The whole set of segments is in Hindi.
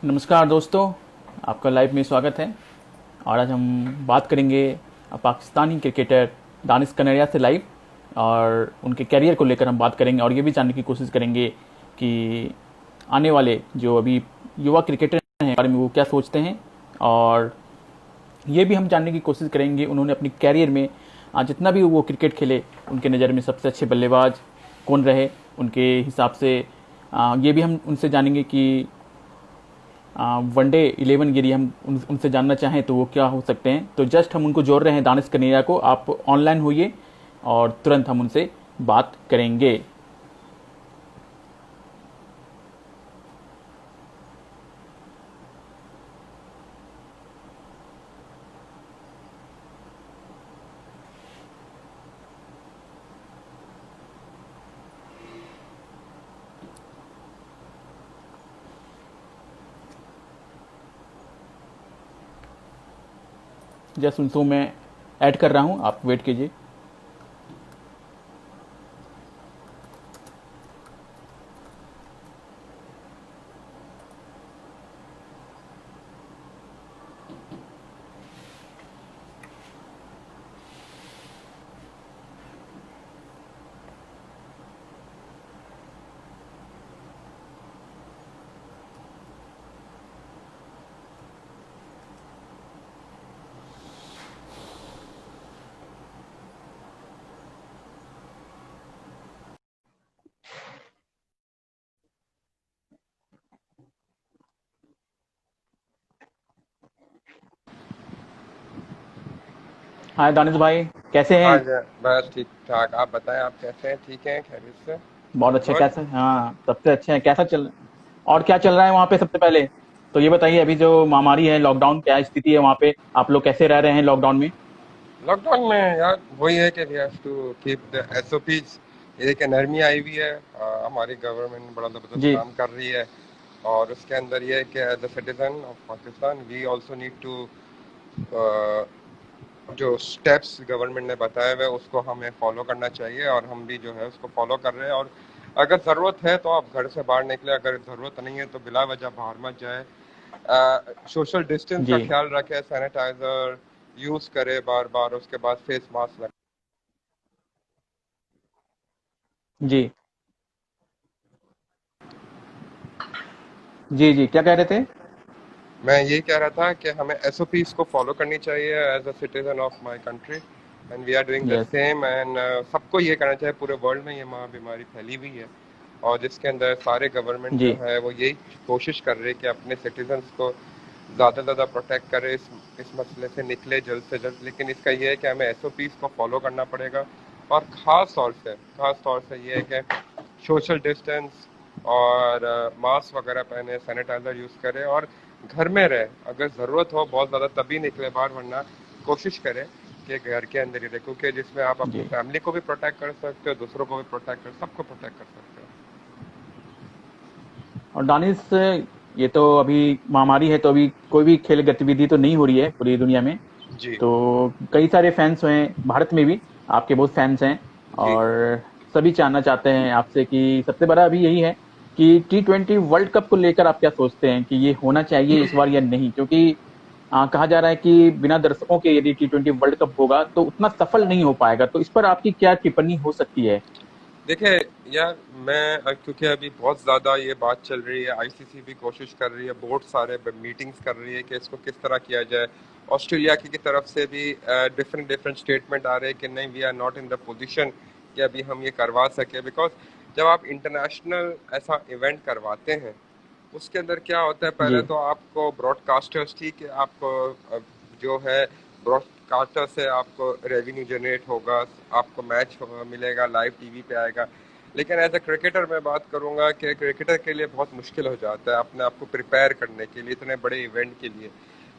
नमस्कार दोस्तों, आपका लाइव में स्वागत है। और आज हम बात करेंगे पाकिस्तानी क्रिकेटर दानिश कनेरिया से लाइव, और उनके कैरियर को लेकर हम बात करेंगे और ये भी जानने की कोशिश करेंगे कि आने वाले जो अभी युवा क्रिकेटर हैं बारे में वो क्या सोचते हैं। और ये भी हम जानने की कोशिश करेंगे उन्होंने अपनी कैरियर में जितना भी वो क्रिकेट खेले उनके नज़र में सबसे अच्छे बल्लेबाज कौन रहे उनके हिसाब से। ये भी हम उनसे जानेंगे कि वनडे 11 गिरी हम उनसे जानना चाहें तो वो क्या हो सकते हैं। तो जस्ट हम उनको जोड़ रहे हैं, दानिश कनेरिया को। आप ऑनलाइन होइए और तुरंत हम उनसे बात करेंगे। जस्ट उनको मैं ऐड कर रहा हूँ, आप वेट कीजिए। हाय दानिश भाई, कैसे हाँ हैं? जी, बस ठीक ठाक। आप बताएं, आप कैसे हैं? ठीक हैं? खैरियत से? बहुत ऑल अच्छे। गुड। कैसे? हाँ, सबसे अच्छे हैं। कैसा चल और क्या चल रहा है वहाँ पे? सबसे पहले तो ये बताइए, अभी जो महामारी है, लॉकडाउन, क्या स्थिति है वहाँ पे? आप लोग कैसे रह रहे हैं लॉकडाउन में? लॉकडाउन में यार वही है कि we have to keep the SOPs. एक नरमी आई हुई है। हमारी गवर्नमेंट बड़ा ज़बरदस्त जी। काम कर रही है। और उसके अंदर ये है कि as a citizen of Pakistan we also need to, जो स्टेप्स गवर्नमेंट ने बताए हुए उसको हमें फॉलो करना चाहिए, और हम भी जो है उसको फॉलो कर रहे हैं। और अगर ज़रूरत है तो आप घर से बाहर निकले, अगर ज़रूरत नहीं है तो बिला वजह बाहर मत जाए। सोशल डिस्टेंस का जी। ख्याल रखें, सैनिटाइजर यूज करे बार बार, उसके बाद फेस मास्क लगे। जी। जी। जी, क्या कह रहे थे? मैं यही कह रहा था कि हमें एसओपीज को फॉलो करनी चाहिए as a citizen of my country, and we are doing the yes. Same. And सबको ये करना चाहिए। पूरे वर्ल्ड में ये बीमारी फैली हुई है, और जिसके अंदर सारे गवर्नमेंट जो जी। है वो यही कोशिश कर रही है कि अपने सिटीजन्स को ज़्यादा से ज़्यादा प्रोटेक्ट करे, इस मसले से निकले जल्द से जल्द। लेकिन इसका ये है कि हमें एसओपीज को फॉलो करना पड़ेगा। और ख़ास तौर से ये है कि सोशल डिस्टेंस और मास्क वगैरह पहने, सैनिटाइजर यूज़ करें, और घर में रहे। अगर ज़रूरत हो बहुत ज़्यादा तभी निकले बाहर, वरना कोशिश करें कि घर के अंदर ही रहे, क्योंकि जिसमें आप अपनी जी। फैमिली को भी प्रोटेक्ट कर सकते हो, दूसरों को भी प्रोटेक्ट कर, सबको प्रोटेक्ट कर सकते और दानिश, ये तो अभी महामारी है तो अभी कोई भी खेल गतिविधि तो नहीं हो रही है पूरी दुनिया में। हो। जी। तो कई सारे फैंस हैं भारत में भी, आपके बहुत फैंस हैं। जी। और सभी जानना चाहते हैं आपसे कि सबसे बड़ा अभी यही है कि T20 वर्ल्ड कप को लेकर आप क्या सोचते हैं कि ये होना चाहिए इस बार या नहीं? क्योंकि कहा जा रहा है कि बिना दर्शकों के यदि T20 वर्ल्ड कप होगा तो उतना सफल नहीं हो पाएगा। तो इस पर आपकी क्या टिप्पणी हो सकती है? देखिए यार, मैं क्योंकि अभी बहुत ज़्यादा ये बात चल रही है, आईसीसी भी कोशिश कर रही है, बहुत सारे मीटिंग्स कर रही है कि इसको किस तरह किया जाए। ऑस्ट्रेलिया की तरफ से भी डिफरेंट डिफरेंट स्टेटमेंट आ रहे हैं कि नहीं, we are not in the position कि अभी हम ये करवा सके। बिकॉज जब आप इंटरनेशनल ऐसा इवेंट करवाते हैं, उसके अंदर क्या होता है, पहले जी। तो आपको ब्रॉडकास्टर्स, ठीक है, आपको जो है ब्रॉडकास्टर से आपको रेवेन्यू जनरेट होगा, आपको मैच मिलेगा, लाइव टीवी पे आएगा। लेकिन एज अ क्रिकेटर मैं बात करूंगा कि क्रिकेटर के लिए बहुत मुश्किल हो जाता है अपने आप को प्रिपेयर करने के लिए इतने बड़े इवेंट के लिए।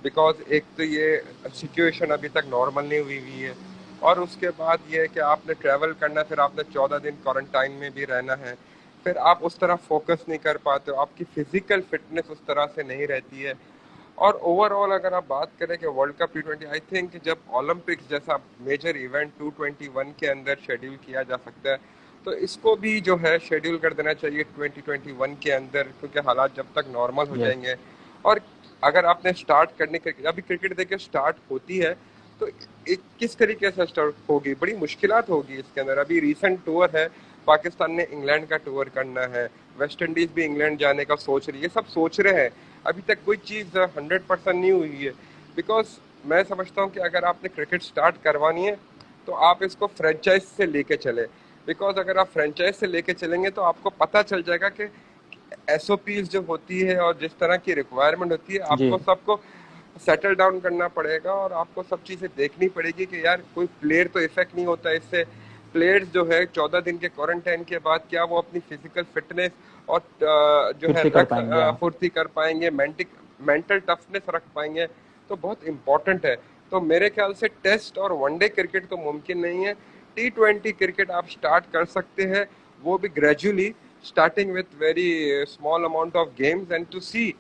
बिकॉज एक तो ये सिचुएशन अभी तक नॉर्मल नहीं हुई हुई है, और उसके बाद ये है कि आपने ट्रैवल करना है, फिर आपने 14 दिन क्वारंटाइन में भी रहना है, फिर आप उस तरह फोकस नहीं कर पाते हो, आपकी फिजिकल फिटनेस उस तरह से नहीं रहती है। और ओवरऑल अगर आप बात करें कि world cup T20, I think जब ओलंपिक्स जैसा मेजर इवेंट 221 के अंदर शेड्यूल किया जा सकता है, तो इसको भी जो है शेड्यूल कर देना चाहिए 2021 के अंदर, क्योंकि हालात जब तक नॉर्मल हो यस। जाएंगे और अगर आपने स्टार्ट करने क्रिकेट, अभी क्रिकेट देखिए स्टार्ट होती है तो किस तरीके से स्टार्ट होगी, बड़ी मुश्किलात होगी इसके अंदर। अभी रीसेंट टूर है, पाकिस्तान ने इंग्लैंड का टूर करना है, वेस्ट इंडीज भी इंग्लैंड जाने का सोच रही है, सब सोच रहे हैं। अभी तक कोई चीज़ 100% नहीं हुई है। बिकॉज मैं समझता हूँ कि अगर आपने क्रिकेट स्टार्ट करवानी है तो आप इसको फ्रेंचाइज से लेके चले। बिकॉज अगर आप फ्रेंचाइज से लेके चलेंगे तो आपको पता चल जाएगा कि एसओपीज जो होती है और जिस तरह की रिक्वायरमेंट होती है, जी। आपको सबको सेटल डाउन करना पड़ेगा और आपको सब चीज़ें देखनी पड़ेगी कि यार कोई प्लेयर तो इफेक्ट नहीं होता इससे। प्लेयर्स जो है 14 दिन के क्वारंटाइन के बाद क्या वो अपनी फिजिकल फिटनेस और जो फिर है से कर पाएंगे आप। फुर्ती कर पाएंगे, मेंटल टफनेस रख पाएंगे, तो बहुत इंपॉर्टेंट है। तो मेरे ख्याल से टेस्ट और वनडे क्रिकेट तो मुमकिन नहीं है। T20 क्रिकेट आप स्टार्ट कर सकते हैं, वो भी gradually, starting with very small amount of games and to see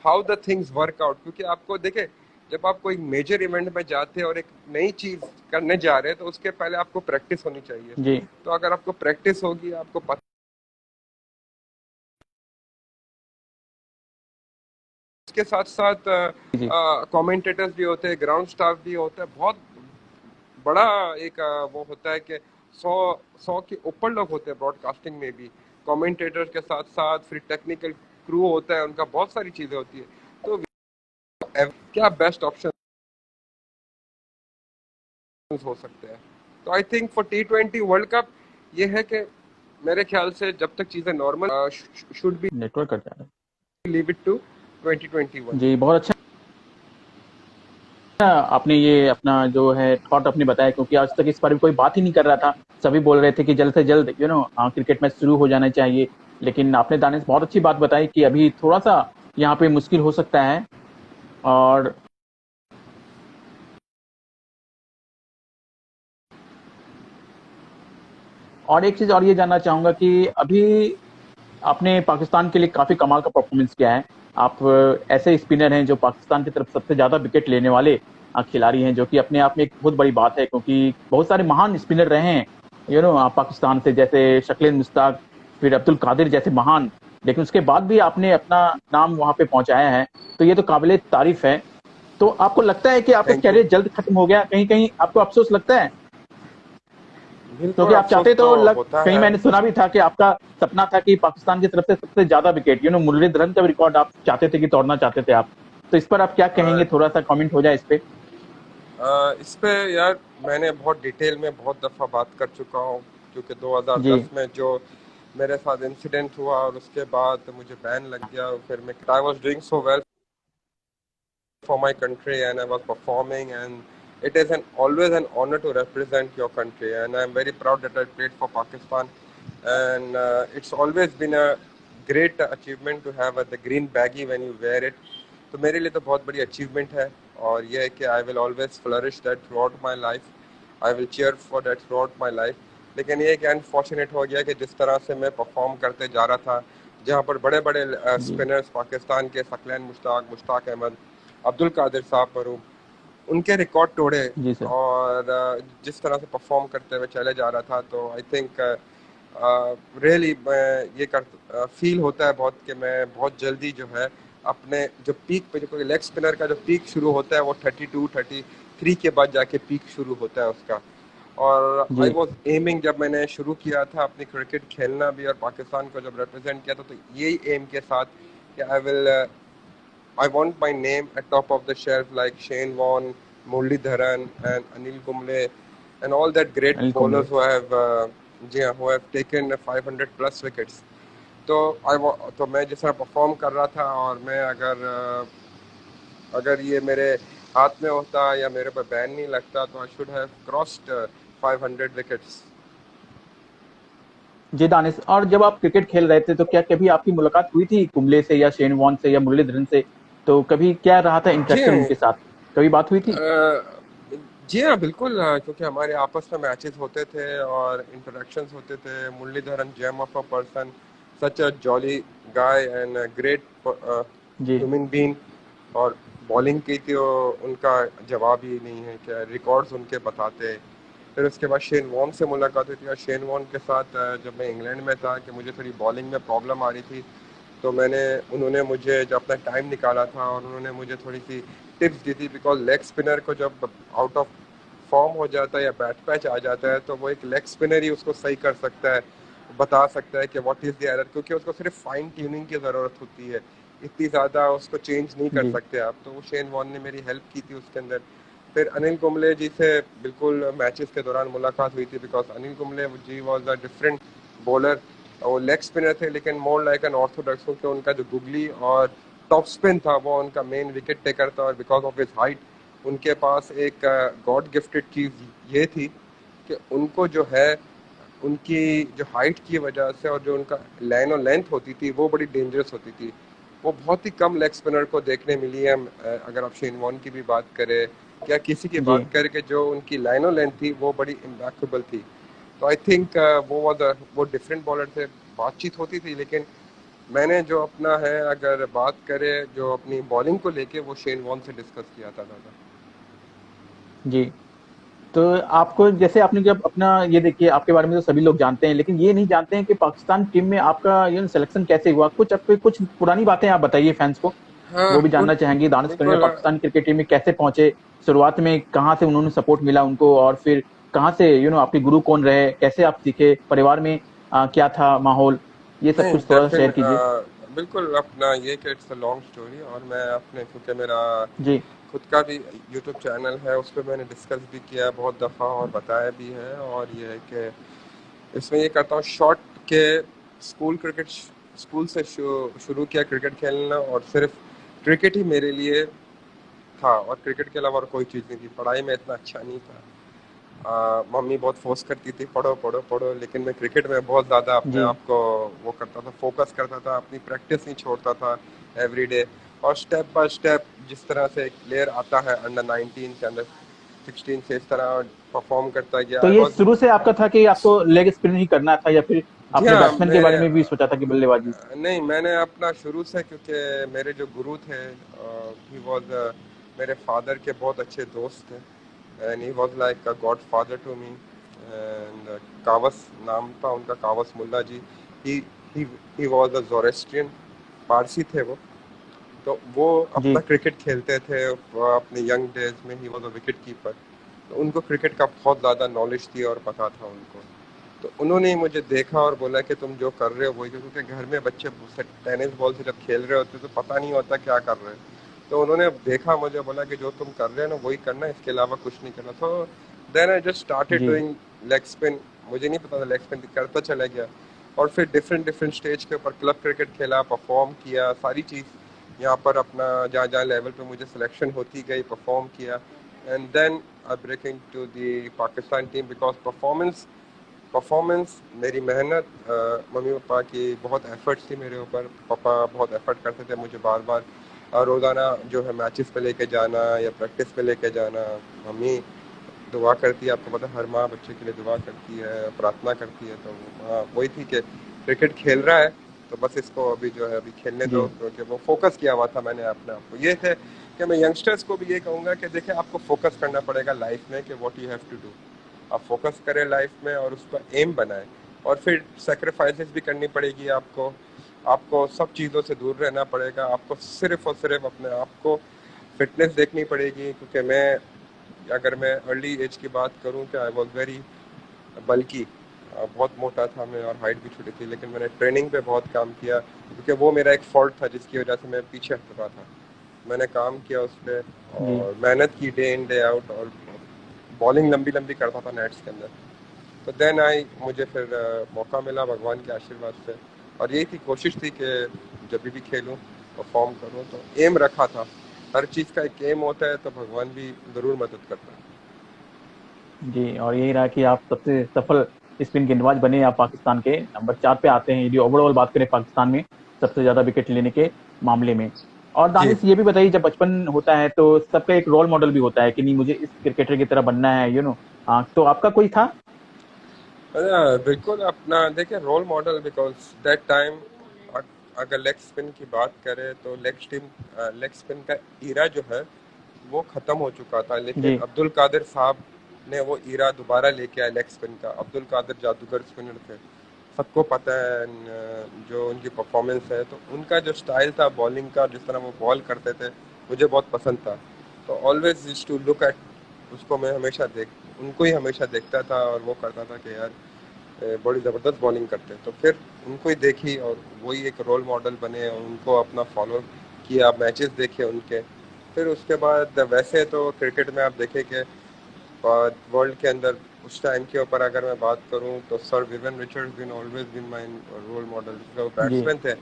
how the things work out. क्योंकि आपको देखे, जब आप कोई मेजर इवेंट में जाते हैं और एक नई चीज करने जा रहे हैं तो उसके पहले आपको प्रैक्टिस होनी चाहिए। जी। तो अगर आपको प्रैक्टिस होगी, आपको पता, उसके साथ साथ जी। कमेंटेटर्स भी होते हैं, ग्राउंड स्टाफ भी होता है, बहुत बड़ा एक वो होता है कि 100 के ऊपर लोग होते हैं ब्रॉडकास्टिंग में भी, कमेंटेटर के साथ साथ फिर टेक्निकल क्रू होता है उनका, बहुत सारी चीजें होती है। तो क्या बेस्ट ऑप्शन हो सकते हैं। तो I think for T20 world cup ये है कि मेरे ख्याल से जब तक चीजें नॉर्मल, शुड बी नेटवर्क कर जा रहा लीव इट टू 2021। है। जी, बहुत अच्छा आपने ये अपना जो है थॉट अपने बताया, क्योंकि आज तक इस बारे में कोई बात ही नहीं कर रहा था। सभी बोल रहे थे कि जल्द से जल्द क्रिकेट मैच शुरू हो जाना चाहिए। लेकिन आपने दानिश बहुत अच्छी बात बताई कि अभी थोड़ा सा यहाँ पे मुश्किल हो सकता है। और एक चीज और ये जानना चाहूंगा कि अभी आपने पाकिस्तान के लिए काफी कमाल का परफॉर्मेंस किया है। आप ऐसे स्पिनर हैं जो पाकिस्तान की तरफ सबसे ज्यादा विकेट लेने वाले खिलाड़ी हैं, जो कि अपने आप में एक बहुत बड़ी बात है, क्योंकि बहुत सारे महान स्पिनर रहे हैं पाकिस्तान से, जैसे शकील मुश्ताक, फिर अब्दुल कादिर जैसे महान। लेकिन उसके बाद भी आपने अपना नाम वहां पे पहुंचाया है, तो ये तो काबिले तारीफ है। तो आपको लगता है कि आपका थैंक यू। कैरियर जल्द खत्म हो गया, कहीं कहीं आपको अफसोस लगता है? बिल्कुल क्योंकि आप अफसोस चाहते तो तो होता कहीं है। मैंने सुना भी था कि आपका सपना था कि पाकिस्तान की तरफ से सबसे ज्यादा विकेट मुरलीधरन का रिकॉर्ड आप चाहते थे कि तोड़ना चाहते थे आप। तो इस पर आप क्या कहेंगे, थोड़ा सा कमेंट हो जाए इस पे। इस पे यार मैंने बहुत डिटेल में बहुत दफ़ा बात कर चुका हूँ। क्योंकि जी। 2010 में जो मेरे साथ इंसिडेंट हुआ और उसके बाद मुझे बैन लग गया, और फिर मैं, I was doing so well for my country and I was performing, and it is an always an honor to represent your country, and I'm very proud that I played for Pakistan, and it's always been a great achievement to have the green baggy when you wear it. तो मेरे लिए तो बहुत बड़ी अचीवमेंट है, और ये है कि I will always flourish that throughout my life, I will cheer for that throughout my life. लेकिन ये कि अनफॉर्चुनेट हो गया कि जिस तरह से मैं परफॉर्म करते जा रहा था, जहाँ पर बड़े बड़े जी। स्पिनर्स पाकिस्तान के, सकलैन मुश्ताक, मुश्ताक अहमद, अब्दुल कादिर साहब मरूम, उनके रिकॉर्ड तोड़े, जी सर। और जिस तरह से परफॉर्म करते हुए चले जा रहा था, तो आई थिंक रियली मैं ये कर फील होता है बहुत कि मैं बहुत जल्दी जो है अपने जो पीक पे, जो कोई लेग स्पिनर का जो पीक शुरू होता है वो 32-33 के बाद जाके पीक शुरू होता है उसका। और आई जी। वॉज एमिंग, जब मैंने शुरू किया था अपनी क्रिकेट खेलना भी और पाकिस्तान को जब रिप्रेजेंट किया था, तो यही एम के साथ कि I want my name at top of the shelf like Shane Warne, Murli Dharan, and Anil Kumble, and all that great Anil Kumble. bowlers who have who have taken 500 plus wickets. तो तो मैं जिस तरह परफॉर्म कर रहा था, और मैं अगर ये मेरे हाथ में होता या मेरे पर बैन नहीं लगता, तो I should have crossed 500 wickets. जी दानिश, और जब आप क्रिकेट खेल रहे थे तो क्या कभी आपकी मुलाकात हुई थी कुंबले से या शेन वॉर्न से या मुरलीधरन से? तो कभी क्या रहा था जी इंटरेक्शन उनके साथ? कभी बात हुई थी? जी हाँ, बिल्कुल, क्योंकि हमारे आपस में मैचेस होते थे और इंटरेक्शंस होते थे। Muralitharan gem of a person, such a jolly guy and great जी। Human being. और बॉलिंग की तो उनका जवाब ही नहीं है, क्या रिकॉर्ड्स उनके बताते। फिर उसके बाद शेन वॉर्न से मुलाकात हुई थी, और शेन वॉर्न के साथ जब मैं इंग्लैंड में था, कि मुझे थोड़ी बॉलिंग में प्रॉब्लम आ रही थी, तो उन्होंने मुझे जो अपना टाइम निकाला था और उन्होंने मुझे थोड़ी सी टिप्स दी थी, बिकॉज लेग स्पिनर को जब आउट ऑफ फॉर्म हो जाता है या बैट पैच आ जाता है तो वो एक लेग स्पिनर ही उसको सही कर सकता है, बता सकता है कि व्हाट इज द एरर, क्योंकि उसको सिर्फ फाइन ट्यूनिंग की ज़रूरत होती है, इतनी ज़्यादा उसको चेंज नहीं कर जी सकते आप। तो वो शेन वॉर्न ने मेरी हेल्प की थी उसके अंदर। फिर अनिल कुंबले जी से बिल्कुल मैचेस के दौरान मुलाकात हुई थी, because Anil Kumble ji was a different bowler. वो लेग स्पिनर थे लेकिन मोर लाइक एन ऑर्थोडॉक्स, क्योंकि उनका जो गुगली और टॉप स्पिन था वो उनका मेन विकेट टेकर था, और बिकॉज ऑफ हिज हाइट उनके पास एक गॉड गिफ्टेड चीज़ ये थी कि उनको जो है उनकी जो हाइट की वजह से और जो उनका लाइन और लेंथ होती थी वो बड़ी डेंजरस होती थी। वो बहुत ही कम लेग स्पिनर को देखने मिली है। अगर आप शेन वॉर्न की भी बात करें या किसी की जी बात करें कि जो उनकी लाइन और लेंथ थी वो बड़ी इम्पैक्टेबल थी। तो आई थिंक वो डिफरेंट बॉलर थे, बातचीत होती थी, लेकिन मैंने जो अपना है अगर बात करें जो अपनी बॉलिंग को लेके वो शेन वॉर्न से डिस्कस किया था दादा। जी। तो आपको जैसे आपने जब अपना ये देखिए आपके बारे में तो सभी लोग जानते हैं, लेकिन ये नहीं जानते हैं कि पाकिस्तान टीम में आपका ये सिलेक्शन कैसे हुआ। कुछ आपके कुछ पुरानी बातें आप बताइए फैंस को, हाँ वो भी जानना चाहेंगे। दानिश कनेरिया बिल्कुल। पाकिस्तान क्रिकेट टीम में कैसे पहुंचे, शुरुआत में कहाँ से उन्होंने सपोर्ट मिला उनको, और फिर कहाँ से आपके गुरु कौन रहे, कैसे आप सीखे, परिवार में क्या था माहौल, ये सब नहीं कुछ थोड़ा शेयर कीजिए। बिल्कुल अपना ये कि इट्स अ लॉन्ग स्टोरी, और मैं अपने क्योंकि मेरा जी खुद का भी यूट्यूब चैनल है उस पर मैंने डिस्कस भी किया है बहुत दफ़ा और बताया भी है, और ये है कि इसमें ये करता हूँ शॉर्ट के स्कूल क्रिकेट स्कूल से शुरू किया क्रिकेट खेलना, और सिर्फ क्रिकेट ही मेरे लिए था, और क्रिकेट के अलावा और कोई चीज़ नहीं थी। पढ़ाई में इतना अच्छा नहीं था। मम्मी बहुत फोर्स करती थी पढ़ो पढ़ो पढ़ो, लेकिन मैं क्रिकेट में बहुत ज़्यादा अपने जी आप को वो करता था, फोकस करता था, अपनी प्रैक्टिस नहीं छोड़ता था एवरी डे। और स्टेप बाय स्टेप जिस तरह से एक प्लेयर आता है अंडर 19 से अंडर 16 से, इस तरह परफॉर्म करता गया। तो आई ये वॉज शुरू से आपका था कि आपको लेग स्पिन ही करना था, या फिर जी आपने हाँ। बैट्समैन के मैं बारे में भी सोचा था कि बल्लेबाजी। नहीं, मैंने अपना शुरू से, क्योंकि मेरे जो गुरु थे ही वॉज मेरे फादर के बहुत अच्छे दोस्त थे, and he was like a godfather to me. And Kawas नाम था उनका, Kawas Mulla ji. He he he was a Zoroastrian, Parsi थे वो। तो वो अपना जी क्रिकेट खेलते थे अपने यंग डेज में। ही वॉज अ विकेट कीपर, तो उनको क्रिकेट का बहुत ज़्यादा नॉलेज थी और पता था उनको। तो उन्होंने ही मुझे देखा और बोला कि तुम जो कर रहे हो वही, क्योंकि घर में बच्चे टेनिस बॉल से जब खेल रहे होते तो पता नहीं होता क्या कर रहे हैं। तो उन्होंने देखा मुझे, बोला कि जो तुम कर रहे हो ना वही करना, इसके अलावा कुछ नहीं करना। तो देन आई जस्ट स्टार्टेड जी डूइंग लेग स्पिन। मुझे नहीं पता था, लेग स्पिन करता चला गया, और फिर डिफरेंट डिफरेंट स्टेज के ऊपर क्लब क्रिकेट खेला, परफॉर्म किया, सारी चीज़ यहाँ पर अपना जहाँ जहाँ लेवल पे मुझे सिलेक्शन होती गई परफॉर्म किया। And then I breaking to the Pakistan team, because performance performance मेरी मेहनत, मम्मी पापा की बहुत एफर्ट्स थी मेरे ऊपर। पापा बहुत एफर्ट करते थे मुझे बार बार रोज़ाना जो है मैचेस पे लेके जाना या प्रैक्टिस पे लेके जाना। मम्मी दुआ करती है, आपको पता है हर माँ बच्चे के लिए दुआ करती है, प्रार्थना करती है। तो माँ वही थी कि क्रिकेट खेल रहा है तो बस इसको अभी जो है अभी खेलने जी दो, क्योंकि वो फोकस किया हुआ था मैंने अपने आप को। ये थे कि मैं यंगस्टर्स को भी ये कहूँगा कि देखिए आपको फोकस करना पड़ेगा लाइफ में, कि what you have to do. आप फोकस करें लाइफ में और उसका एम बनाएं, और फिर सेक्रीफाइसेस भी करनी पड़ेगी आपको। आपको सब चीज़ों से दूर रहना पड़ेगा, आपको सिर्फ और सिर्फ अपने आप को फिटनेस देखनी पड़ेगी। क्योंकि अगर मैं अर्ली एज की बात करूं कि आई वॉज वेरी बल्कि बहुत मोटा था मैं और हाइट भी छोटी थी, लेकिन मैंने ट्रेनिंग पे बहुत काम किया, क्योंकि वो मेरा एक फॉल्ट था जिसकी वजह से मैं पीछे हट रहा था। मैंने काम किया उस पर जी और मेहनत की डे इन डे आउट, और बॉलिंग लंबी लंबी करता था नेट्स के अंदर। तो देन आई मुझे फिर मौका मिला भगवान के आशीर्वाद से, और यही थी कोशिश थी कि जब भी खेलूं परफॉर्म करूं। तो एम रखा था, हर चीज़ का एक एम होता है, तो भगवान भी ज़रूर मदद करता है। जी। और यही रहा कि आप सबसे सफल स्पिन गेंदबाज बने। आप पाकिस्तान के नंबर 4 पे आते हैं यदि ओवरऑल बात करें पाकिस्तान में सबसे ज्यादा विकेट लेने के मामले में। और जी। दानिश ये भी बताइए, जब बचपन होता है तो सबका एक रोल मॉडल भी होता है कि नहीं मुझे इस क्रिकेटर की तरह बनना है, तो आपका कोई था? बिल्कुल अपना देखिए role model, because that time अगर लेग स्पिन की बात करें तो लेग स्पिन का ईरा जो है वो ख़त्म हो चुका था, लेकिन जी अब्दुल कादिर साहब ने वो ईरा दोबारा लेके आए लेग स्पिन का। अब्दुल कादिर जादूगर स्पिनर थे, सबको पता है जो उनकी परफॉर्मेंस है, तो उनका जो स्टाइल था बॉलिंग का, जिस तरह वो बॉल करते थे, मुझे बहुत पसंद था। तो always used to look at, उसको मैं हमेशा देख उनको ही हमेशा देखता था और वो करता था कि यार बड़ी ज़बरदस्त बॉलिंग करते हैं। तो फिर उनको ही देखी और वही एक रोल मॉडल बने और उनको अपना फॉलो किया, मैचेस देखे उनके। फिर उसके बाद वैसे तो क्रिकेट में आप देखें कि वर्ल्ड के अंदर उस टाइम के ऊपर अगर मैं बात करूं तो sir Vivian Richards been always been my role model. वो जी। बैट्समैन थे,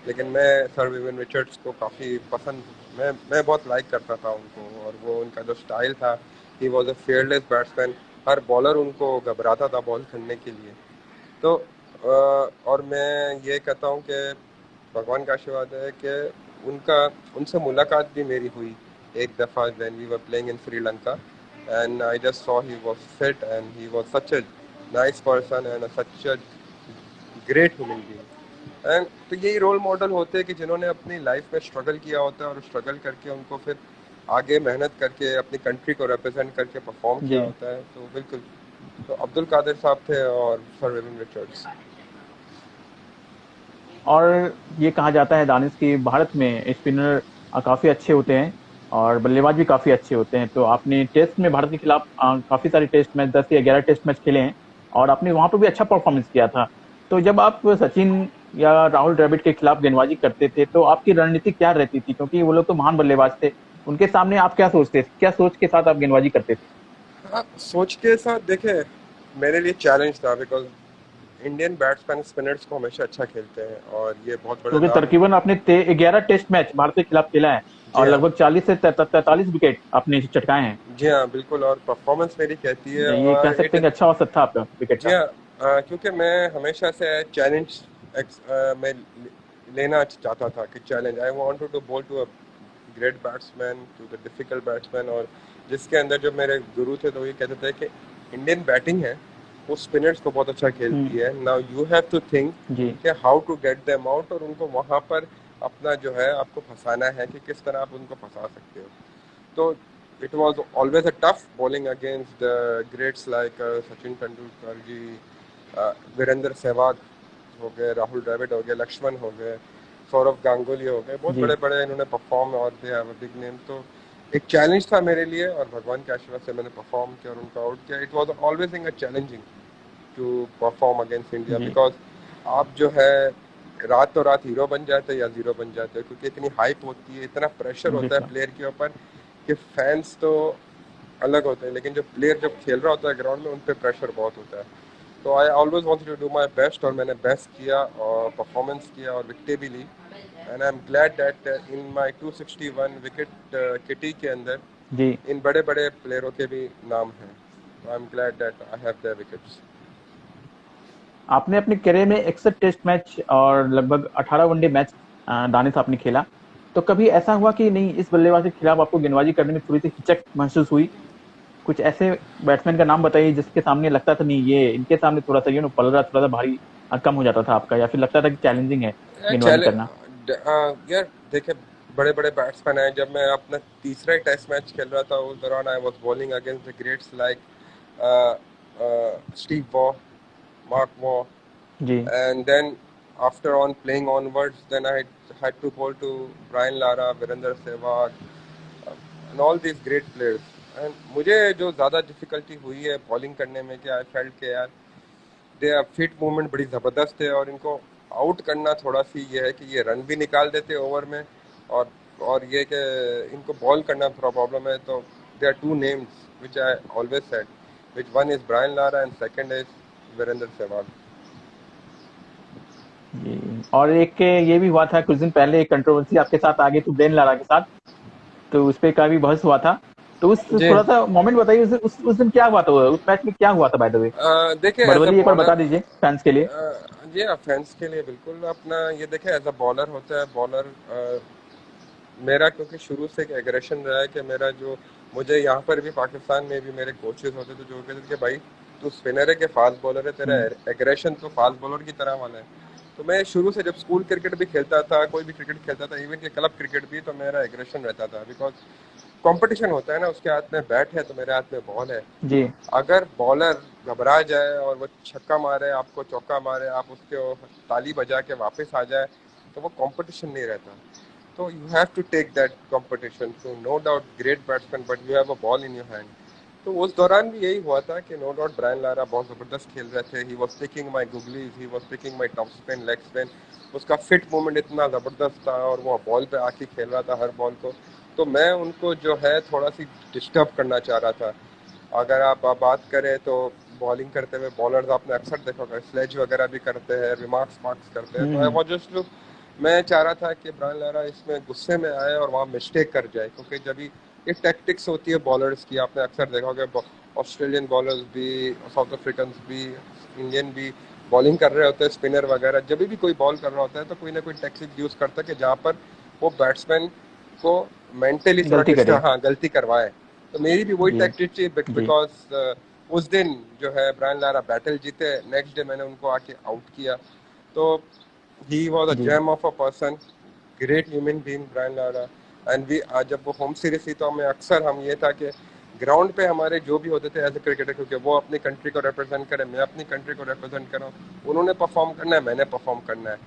लेकिन मैं सर विवियन रिचर्ड्स को काफ़ी पसंद, मैं बहुत लाइक करता था उनको। और वो उनका जो स्टाइल था, ही was a fearless batsman. Her bowler उनको घबराता था बॉल करने के लिए। तो और मैं ये कहता हूँ कि भगवान का आशीर्वाद है कि उनका उनसे मुलाकात भी मेरी हुई एक दफ़ा when we were playing in Sri Lanka, and I just saw he was fit and he was such a nice person and such a great human being. And तो यही रोल मॉडल होते हैं कि जिन्होंने अपनी लाइफ में स्ट्रगल किया होता है और स्ट्रगल करके उनको फिर आगे मेहनत करके अपनी कंट्री को रिप्रेजेंट करके परफॉर्म किया जी। होता है। तो बिल्कुल, तो अब्दुल कादिर साहब थे और सर विवियन रिचर्ड्स। और ये कहा जाता है दानिश कि भारत में स्पिनर काफी अच्छे होते हैं और बल्लेबाज भी काफी अच्छे होते हैं। तो आपने टेस्ट में भारत के खिलाफ काफी सारे टेस्ट मैच, 10 या 11 टेस्ट मैच खेले हैं और आपने वहां पर भी अच्छा परफॉर्मेंस किया था। तो जब आप सचिन या राहुल द्रविड़ के खिलाफ गेंदबाजी करते थे तो आपकी रणनीति क्या रहती थी, क्योंकि वो लोग तो महान बल्लेबाज थे, उनके सामने आप क्या सोचते थे, क्या सोच के साथ आप गेंदबाजी करते थे? हाँ, सोच के साथ देखे, मेरे लिए चैलेंज था बिकॉज इंडियन बैट्समैन स्पिनर्स को हमेशा अच्छा खेलते हैं और ये बहुत बड़े क्योंकि नाम हैं। तकरीबन आपने 11 टेस्ट मैच भारत के खिलाफ खेला है जी और हाँ। लगभग 40 से 43 विकेट आपने चटकाए हैं। जी हाँ, बिल्कुल। और परफॉर्मेंस मेरी कहती है ये कह और सकते इट, हैं कि अच्छा औसत था आपका विकेट जी का। हाँ, क्योंकि मैं हमेशा से चैलेंज मैं लेना चाहता था कि challenge, I wanted to bowl to a great batsman, to the difficult batsman. और जिसके अंदर जो मेरे गुरु थे तो ये कहते थे कि इंडियन बैटिंग है वो स्पिनर्स को बहुत अच्छा खेलती है। Now you have to think जी। कि how to get them out, और उनको वहां पर अपना जो है आपको फंसाना है कि किस तरह आप उनको फंसा सकते हो। तो it was always a tough bowling against the greats like Sachin Tendulkar जी, वीरेंद्र सहवाग हो गए, राहुल द्रविड़ हो गए, लक्ष्मण हो गए, सौरव गांगुली हो गए, बहुत जी। बड़े बड़े इन्होंने परफॉर्म और they have a big name. तो एक चैलेंज था मेरे लिए और भगवान के आशीर्वाद से मैंने परफॉर्म किया और उनको आउट किया। It was always in a challenging to perform against India, जी। बिकॉज आप जो है रात तो रात हीरो बन जाते हैं या जीरो बन जाते हैं, क्योंकि इतनी हाइप होती है, इतना प्रेशर होता है बिल्कुल। प्लेयर के ऊपर कि फैंस तो अलग होते हैं, लेकिन जो प्लेयर जब खेल रहा होता है ग्राउंड में उन पे प्रेशर बहुत होता है। तो I always wanted to do my best और मैंने बेस्ट किया और परफॉर्मेंस किया और विकेटें भी ली। And I am glad that in my 261 wicket kitty के अंदर जी। इन बड़े बड़े प्लेयरों के भी नाम हैं। आई am glad that I have their wickets. आपने अपने करियर में 61 टेस्ट मैच और लगभग 18 वनडे मैच दानिश आपने खेला। तो कभी ऐसा हुआ कि नहीं, इस बल्लेबाज के खिलाफ आपको गेंदबाजी करने में थोड़ी सी हिचक महसूस हुई? कुछ ऐसे बैट्समैन का नाम बताइए जिसके सामने लगता था नहीं, ये इनके सामने थोड़ा सा पलड़ा थोड़ा सा भारी कम हो जाता था आपका, या फिर लगता था कि चैलेंजिंग है गेंदबाजी चले करना? यार देखे, बड़े बड़े बैट्समैन हैं। जब मैं अपना तीसरा टेस्ट मैच खेल रहा था उस दौरान I was bowling against the greats like Steve Waugh, Mark Waugh, जी। and then after on playing onwards, then I had to bowl to Brian Lara, Virender Sehwag, and all these great players. And मुझे जो ज़्यादा डिफिकल्टी हुई है बॉलिंग करने में कि आई फेल्ट के यार दे फिट मूवमेंट बड़ी ज़बरदस्त है और इनको आउट करना थोड़ा सी ये है कि ये रन भी निकाल देते ओवर में, और और ये कि इनको बॉल करना थोड़ा प्रॉब्लम है। तो they are two names which I always said, which one is Brian Lara and second is Virender Sehwag. जी। और एक ये भी हुआ था कुछ दिन पहले, एक कंट्रोवर्सी आपके साथ आ गई थी ब्रेन लारा के साथ, तो उस पे काफी बहस हुआ था। तो उस जी, थोड़ा सा मोमेंट बताइए, उस दिन क्या हुआ था, उस मैच में क्या हुआ था बाय द वे? देखिए एज अ वर्बली एक बार बॉलर, बता दीजिए फैंस के लिए। जी हाँ, फैंस के लिए बिल्कुल अपना ये देखें, एज अ बॉलर होता है बॉलर, मेरा क्योंकि शुरू से एक एग्रेशन रहा है कि मेरा जो, मुझे यहाँ पर भी पाकिस्तान में भी मेरे कोचेज होते थे जो कहते थे कि भाई तू स्पिनर है कि फास्ट बॉलर है, तेरा हम्म। एग्रेशन तो फास्ट बॉलर की तरह वाला है। तो मैं शुरू से जब स्कूल क्रिकेट भी खेलता था, कोई भी क्रिकेट खेलता था, इवन कि क्लब क्रिकेट भी, तो मेरा एग्रेशन रहता था बिकॉज कंपटीशन होता है ना, उसके हाथ में बैट है तो मेरे हाथ में बॉल है। जी अगर बॉलर घबरा जाए और वो छक्का मारे, आपको चौका मारे, आप उसके ताली बजा के वापस आ जाए, तो वो कंपटीशन नहीं रहता। तो you have to take that competition. So no doubt great batsman, but you have a ball in your hand. तो उस दौरान भी यही हुआ था कि नो डाउट ब्रायन लारा बहुत ज़बरदस्त खेल रहे थे। He was picking my googlies, he was picking my top spin, leg spin. उसका फिट मूवमेंट इतना ज़बरदस्त था और वो बॉल पे आके खेल रहा था हर बॉल को। तो मैं उनको जो है थोड़ा सी डिस्टर्ब करना चाह रहा था। अगर आप बात करें तो बॉलिंग करते हुए बॉलर्स आपने अक्सर देखा होगा स्लेज वगैरह भी करते हैं, रिमार्क्स मार्क्स करते हैं। तो आई हम्म। वॉज जस्ट लुक, मैं चाह रहा था कि ब्रायन लारा इसमें गुस्से में आए और वहाँ मिस्टेक कर जाए, क्योंकि जब ये टैक्टिक्स होती है बॉलर्स की, आपने अक्सर देखा होगा ऑस्ट्रेलियन बॉलर्स भी, साउथ अफ्रीकन भी, इंडियन भी बॉलिंग कर रहे होते हैं, स्पिनर वगैरह जब भी कोई बॉल कर रहा होता है तो कोई ना कोई टैक्टिक यूज करता है कि जहाँ पर वो बैट्समैन को मेंटली थोड़ा गलती करे। डिस्टर्ब, हाँ, गलती करवाए। तो मेरी भी वही जी टैक्टिक थी, जी बिकॉज उस दिन जो है ब्रायन लारा बैटल जीते, नेक्स्ट डे मैंने उनको आके आउट किया। तो ही वॉज अ जी gem of a person, great human being Brian Lara. And we जब वो होम सीरीज थी तो हमें अक्सर हम ये था कि ग्राउंड पे हमारे जो भी होते थे एज ए क्रिकेटर, क्योंकि वो अपनी कंट्री को रिप्रेजेंट करे, मैं अपनी कंट्री को रिप्रेजेंट कर रहा हूँ, उन्होंने परफॉर्म करना है, मैंने परफॉर्म करना है।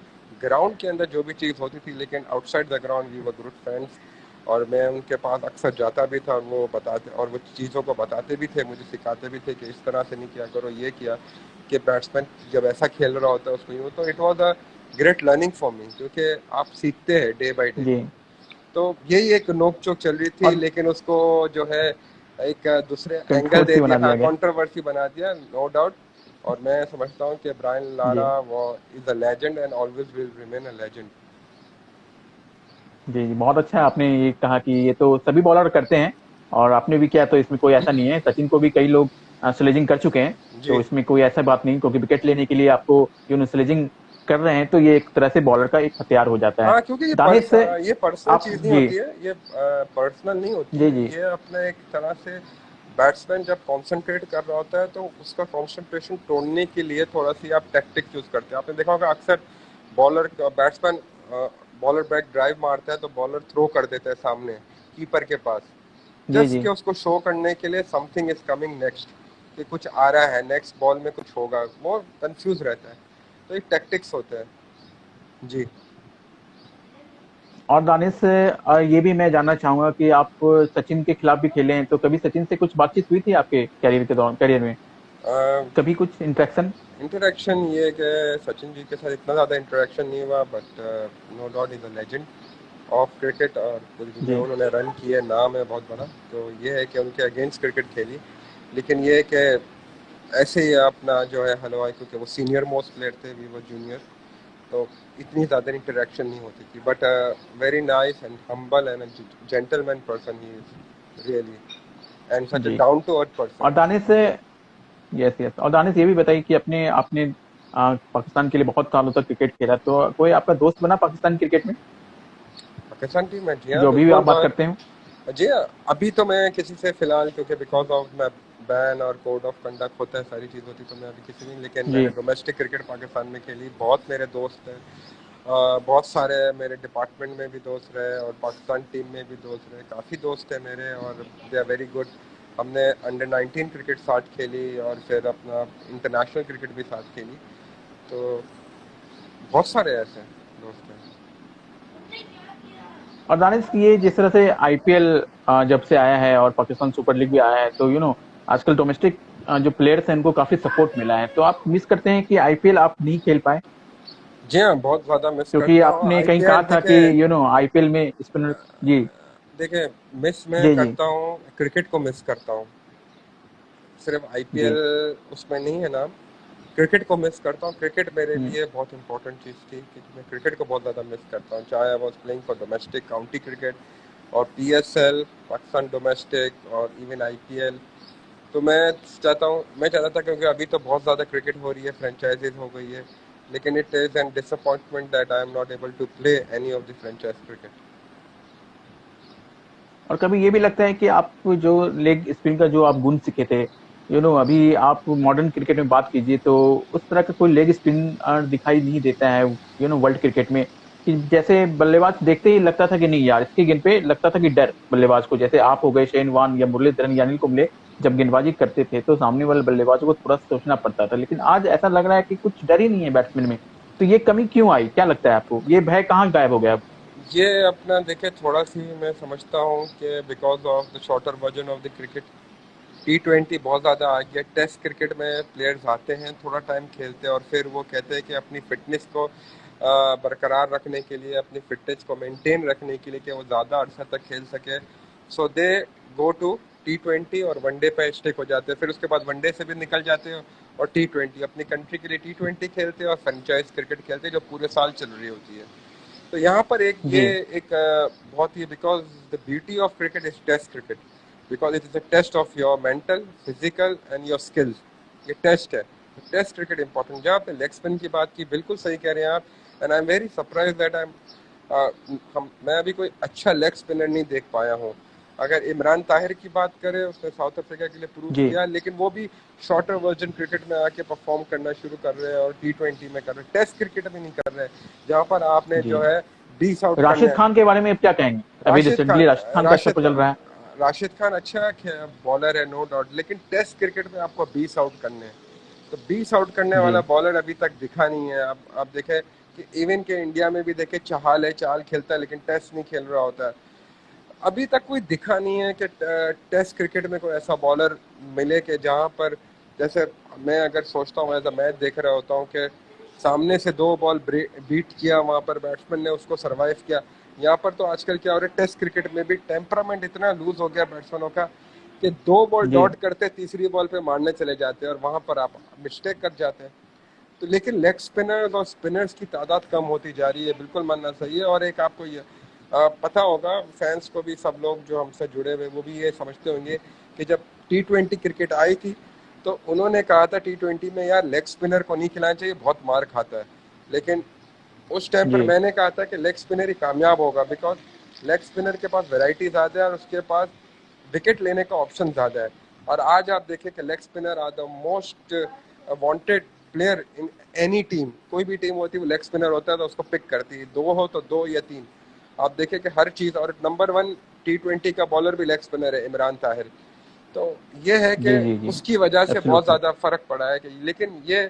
ग्राउंड के अंदर जो भी चीज़ होती थी, लेकिन outside the ground we were good friends. और मैं उनके पास अक्सर जाता भी था और वो बताते, और वो चीज़ों को बताते भी थे, मुझे सिखाते भी थे कि इस तरह से नहीं किया करो, ये किया कि बैट्समैन जब ऐसा खेल रहा होता है उसको यूँ। तो it was a great learning for me, क्योंकि आप सीखते हैं डे बाई डे। जी। तो यही एक नोक चोक चल रही थी, और लेकिन उसको जो है एक दूसरे एंगल दे कंट्रोवर्सी दिया, बना हाँ, दिया गया। कंट्रोवर्सी बना दिया, नो डाउट। और मैं समझता हूँ कि ब्रायन जी लारा वो is a legend and always will remain a legend. जी जी, बहुत अच्छा है आपने ये कहा कि ये तो सभी बॉलर करते हैं और आपने भी किया, तो इसमें कोई ऐसा नहीं है। सचिन को भी कई लोग स्लेजिंग कर चुके हैं, तो जी इसमें कोई ऐसा बात नहीं, क्योंकि विकेट लेने के लिए आपको स्लेजिंग कर रहे हैं तो ये एक तरह से बॉलर का एक हथियार हो जाता है। हाँ, क्योंकि दानिश से ये पर्सनल आप चीज नहीं जी होती है, ये पर्सनल नहीं होती जी है, जी ये अपने एक तरह से बैट्समैन जब कंसंट्रेट कर रहा होता है तो उसका कंसंट्रेशन तोड़ने के लिए थोड़ा सी आप टैक्टिक यूज करते हैं। आपने देखा होगा अक्सर bowler batsman bowler back drive मारता है तो बॉलर थ्रो कर देता है सामने कीपर के पास, जी जस्ट जी। कि उसको शो करने के लिए समथिंग इज कमिंग नेक्स्ट, कि कुछ आ रहा है नेक्स्ट बॉल में, कुछ होगा, वो कंफ्यूज रहता है। तो ये टैक्टिक्स होते हैं। जी और दानिश से ये भी मैं जानना चाहूंगा कि आप सचिन के खिलाफ भी खेले हैं, तो कभी सचिन से कुछ बातचीत हुई थी आपके कैरियर के दौरान, कैरियर में कभी कुछ इंटरेक्शन? इंटरेक्शन ये है कि सचिन जी के साथ इतना ज़्यादा इंटरेक्शन नहीं हुआ, but no doubt is a legend of cricket और पूरी दुनिया जी उन्होंने रन की है, नाम है बहुत बड़ा। तो ये है कि उनके अगेंस्ट क्रिकेट खेली, लेकिन ये है कि ऐसे ही अपना जो है हलवाई, क्योंकि वो सीनियर मोस्ट प्लेयर थे, वी वो जूनियर, तो इतनी ज़्यादा इंटरेक्शन नहीं होती थी। But very nice and humble and gentleman person he is really, and such a जी। Down to earth person. और दानिश से यस यस, और दानिश ये भी बताइए कि अपने आपने पाकिस्तान के लिए बहुत सालों तक क्रिकेट खेला, तो कोई आपका दोस्त बना पाकिस्तान क्रिकेट में पाकिस्तान टीम में, जी हाँ, जो अभी भी बिल्कुल। आप बात करते हो? जी हाँ, अभी तो मैं किसी से फिलहाल, क्योंकि बिकॉज ऑफ मैं बैन और कोड ऑफ कंडक्ट होता है, सारी चीज़ होती, तो मैं अभी किसी नहीं, लेकिन मैंने जी। डोमेस्टिक क्रिकेट पाकिस्तान में खेली। बहुत मेरे दोस्त हैं, बहुत सारे मेरे डिपार्टमेंट में भी दोस्त रहे और पाकिस्तान टीम में भी दोस्त रहे, काफ़ी दोस्त हैं मेरे, और दे आर वेरी गुड। हमने अंडर 19 क्रिकेट साथ खेली और फिर अपना इंटरनेशनल क्रिकेट भी साथ खेली। तो बहुत सारे ऐसे दोस्त हैं। और दानिश ये जिस तरह से आईपीएल जब से आया है और पाकिस्तान सुपर लीग भी आया है, तो आजकल डोमेस्टिक जो प्लेयर्स हैं उनको काफी सपोर्ट मिला है, तो आप मिस करते हैं कि आईपीएल आप नहीं खेल पाए? जी हाँ, बहुत ज़्यादा मिस क्योंकि करता हूँ आपने कहीं कहा आईपीएल। था कि देखे आईपीएल में स्पिनर। जी देखे मिस मैं जी जी करता हूँ, क्रिकेट को मिस करता हूँ, सिर्फ आईपीएल जी उसमें नहीं है नाम। क्रिकेट को मिस करता हूँ, क्रिकेट मेरे हम्म। लिए बहुत इंपॉर्टेंट चीज़ थी, क्योंकि मैं क्रिकेट को बहुत ज़्यादा मिस करता हूँ, चाहे I was playing for domestic county cricket और पीएसएल पाकिस्तान डोमेस्टिक और इवन आईपीएल। तो मैं चाहता था, क्योंकि अभी तो बहुत ज़्यादा क्रिकेट हो रही है, फ्रेंचाइजीज हो गई है, लेकिन it is an disappointment that I am not able to play any of the franchise cricket. और कभी ये भी लगता है कि आप जो लेग स्पिन का जो आप गुण सीखे थे, अभी आप मॉडर्न क्रिकेट में बात कीजिए तो उस तरह का कोई लेग स्पिन दिखाई नहीं देता है वर्ल्ड क्रिकेट में। कि जैसे बल्लेबाज देखते ही लगता था कि नहीं यार, इसके गेंद पे लगता था कि डर बल्लेबाज को, जैसे आप हो गए, शेन वॉर्न या मुरलीधरन या अनिल कुंबले, जब गेंदबाजी करते थे तो सामने वाले बल्लेबाजों को थोड़ा सोचना पड़ता था, लेकिन आज ऐसा लग रहा है कि कुछ डर ही नहीं है बैट्समैन में। तो ये कमी क्यों आई, क्या लगता है आपको, ये भय कहाँ गायब हो गया अब? ये अपना देखे थोड़ा सी मैं समझता हूँ कि because of the shorter version of the cricket, T20 बहुत ज़्यादा आ गया। टेस्ट क्रिकेट में प्लेयर्स आते हैं, थोड़ा टाइम खेलते हैं और फिर वो कहते हैं कि अपनी फिटनेस को बरकरार रखने के लिए, अपनी फिटनेस को मेंटेन रखने के लिए कि वो ज़्यादा अरसा तक खेल सके, सो दे गो टू T20 और वनडे पे स्टिक हो जाते हैं। फिर उसके बाद वनडे से भी निकल जाते हैं और T20 अपनी कंट्री के लिए T20 खेलते हैं और फ्रेंचाइज क्रिकेट खेलते हैं जो पूरे साल चल रही होती है। तो यहाँ पर एक ये जी एक बहुत ही, because the beauty of cricket is test cricket, because it is a test of your mental, physical and your skills. ये टेस्ट है, टेस्ट क्रिकेट इंपॉर्टेंट। जहाँ आपने लेग स्पिन की बात की, बिल्कुल सही कह रहे हैं आप। And I am very surprise that मैं अभी कोई अच्छा लेग स्पिनर नहीं देख पाया हूँ। अगर इमरान ताहिर की बात करें, उसने साउथ अफ्रीका के लिए प्रूव जी किया, लेकिन वो भी शॉर्टर वर्जन क्रिकेट में आके परफॉर्म करना शुरू कर रहे हैं और T20 में कर रहे हैं, टेस्ट क्रिकेट में नहीं कर रहे हैं, जहाँ पर आपने जी। जो है 20 आउट करने राशिद हैं। खान के बारे में अब क्या कहेंगे? अभी राशिद रिसेंटली खान राशिद खान का अच्छा राशिद चल रहा है। राशिद खान अच्छा बॉलर है, नो डाउट, लेकिन टेस्ट क्रिकेट में आपको 20 आउट करने हैं। तो 20 आउट करने जी वाला बॉलर अभी तक दिखा नहीं है। आप देखें कि इवन के इंडिया में भी देखे, चाहल है, चाल खेलता है लेकिन टेस्ट नहीं खेल रहा होता है। अभी तक कोई दिखा नहीं है कि टेस्ट क्रिकेट में कोई ऐसा बॉलर मिले कि जहां पर, जैसे मैं अगर सोचता हूँ एज अ मैच देख रहा होता हूँ कि सामने से 2 बॉल बीट किया, वहां पर बैट्समैन ने उसको सरवाइव किया। यहाँ पर तो आजकल क्या हो रहा है, टेस्ट क्रिकेट में भी टेम्परामेंट इतना लूज हो गया बैट्समैनों का कि 2 बॉल जी डॉट करते, तीसरी बॉल पे मारने चले जाते हैं और वहां पर आप मिस्टेक कर जाते हैं। तो लेकिन लेग स्पिनर्स और स्पिनर्स की तादाद कम होती जा रही है, बिल्कुल मानना सही है। और एक आपको ये पता होगा, फैंस को भी, सब लोग जो हमसे जुड़े हुए वो भी ये समझते होंगे कि जब T20 क्रिकेट आई थी तो उन्होंने कहा था T20 में यार लेग स्पिनर को नहीं खिलाना चाहिए, बहुत मार खाता है। लेकिन उस टाइम पर जी मैंने कहा था कि लेग स्पिनर ही कामयाब होगा, बिकॉज लेग स्पिनर के पास वैरायटी ज़्यादा है और उसके पास विकेट लेने का ऑप्शन ज़्यादा है। और आज आप देखें कि leg spinner R the most wanted player in any team. कोई भी टीम होती है, वो लेग स्पिनर होता है तो उसको पिक करती है, 2 हो तो 2 या 3। आप देखें कि हर चीज़, और नंबर 1 T20 का बॉलर भी लेग स्पिनर है, इमरान ताहिर। तो ये है कि जी जी जी उसकी वजह से बहुत एब्सोल्युटली। ज़्यादा फर्क पड़ा है कि, लेकिन ये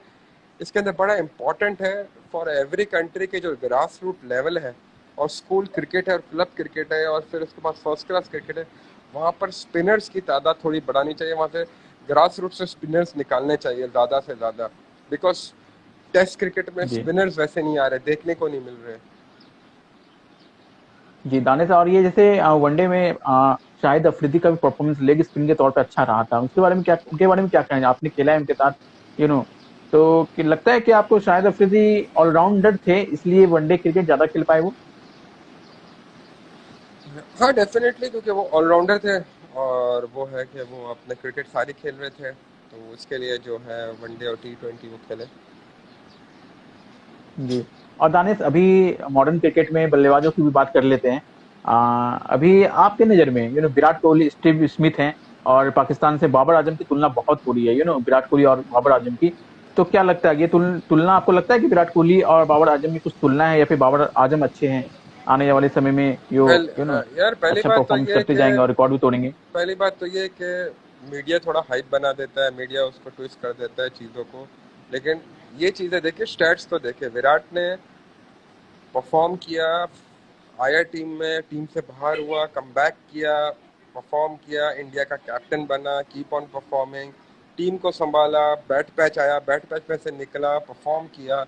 इसके अंदर बड़ा इम्पोर्टेंट है फॉर एवरी कंट्री के जो ग्रास रूट लेवल है, और स्कूल क्रिकेट है और क्लब क्रिकेट है और फिर उसके बाद फर्स्ट क्लास क्रिकेट है, वहाँ पर स्पिनर्स की तादाद थोड़ी बढ़ानी चाहिए, वहाँ से ग्रास रूट से स्पिनर्स निकालने चाहिए ज़्यादा से ज़्यादा। बिकॉज टेस्ट क्रिकेट में जी स्पिनर्स वैसे नहीं आ रहे, देखने को नहीं मिल रहे। जी दानिश, और ये जैसे वनडे में शाहिद अफरीदी का भी परफॉर्मेंस लेग स्पिन के तौर पे अच्छा रहा था, उसके बारे में क्या, उनके बारे में क्या कहेंगे, आपने खेला है उनके साथ, यू नो, तो कि लगता है कि आपको शाहिद अफरीदी ऑलराउंडर थे इसलिए वनडे क्रिकेट ज्यादा खेल पाए वो? हाँ डेफिनेटली, क्योंकि वो ऑलराउंडर थे और वो है कि वो अपने क्रिकेट सारी खेल रहे थे, तो उसके लिए जो है वनडे और T20 वो खेले। जी। और दानिश, अभी मॉडर्न क्रिकेट में बल्लेबाजों की भी बात कर लेते हैं। अभी आपके नज़र में विराट कोहली, स्टीव स्मिथ हैं, और पाकिस्तान से बाबर आजम की तुलना बहुत हो रही है, विराट कोहली और बाबर आजम की। तो क्या लगता है, ये तुलना आपको लगता है कि विराट कोहली और बाबर आजम की कुछ तुलना है, या फिर बाबर आजम अच्छे हैं, आने वाले समय में यो यार पहली अच्छा बात तो परफॉर्मेंस ये है करते कि जाएंगे और रिकॉर्ड भी तोड़ेंगे? पहली बात तो ये है कि मीडिया थोड़ा हाइप बना देता है, मीडिया उसको ट्विस्ट कर देता है चीज़ों को। लेकिन ये चीज़ें देखिए, स्टैट्स तो देखिए, विराट ने परफॉर्म किया, आया टीम में, टीम से बाहर हुआ, कमबैक किया, परफॉर्म किया, इंडिया का कैप्टन बना, कीप ऑन परफॉर्मिंग, टीम को संभाला, बैट पैच आया, बैट पैच में से निकला, परफॉर्म किया,